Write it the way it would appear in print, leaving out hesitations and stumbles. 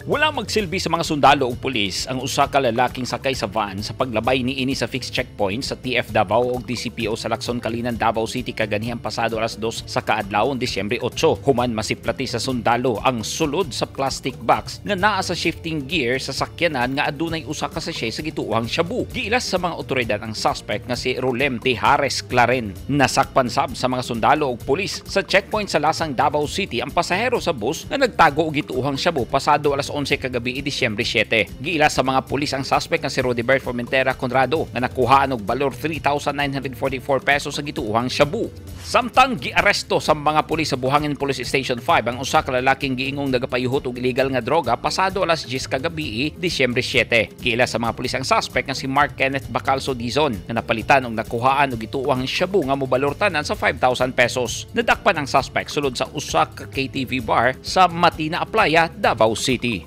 Wala magsilbi sa mga sundalo o pulis ang usa ka lalaking sakay sa van sa paglabay niini sa fixed checkpoint sa TF Davao o DCPO sa Lacson, Kalinan, Davao City kaganihang pasado alas 2 sa kaadlawon Disyembre 8. Human masiplati sa sundalo ang sulod sa plastic box nga naa sa shifting gear sa sakyanan nga adunay usa ka sachet sa gituohang shabu. Giilas sa mga otoridad ang suspect nga si Rolem Tejares Claren. Nasakpan sab sa mga sundalo o pulis sa checkpoint sa Lasang, Davao City ang pasahero sa bus nga nagtago og gituohang shabu pasado alas 11 kagabi Disyembre 7. Giilas sa mga pulis ang suspect nga si Rodibert Formentera Conrado nga nakuhaan og balor 3,944 pesos sa gituohang shabu. Samtang giaresto sa mga pulis sa Buhangin Police Station 5 ang usa ka lalaking giingong nagapayuhot og illegal nga droga pasado alas 10 kagabi Disyembre 7. Giilas sa mga pulis ang suspect nga si Mark Kenneth Bacalso Dizon nga napalitan og nakuhaan og gituohang shabu nga mobalor tanan sa 5,000 pesos. Nadakpan ang suspect sulod sa usa ka KTV bar sa Matina Playa, Davao City.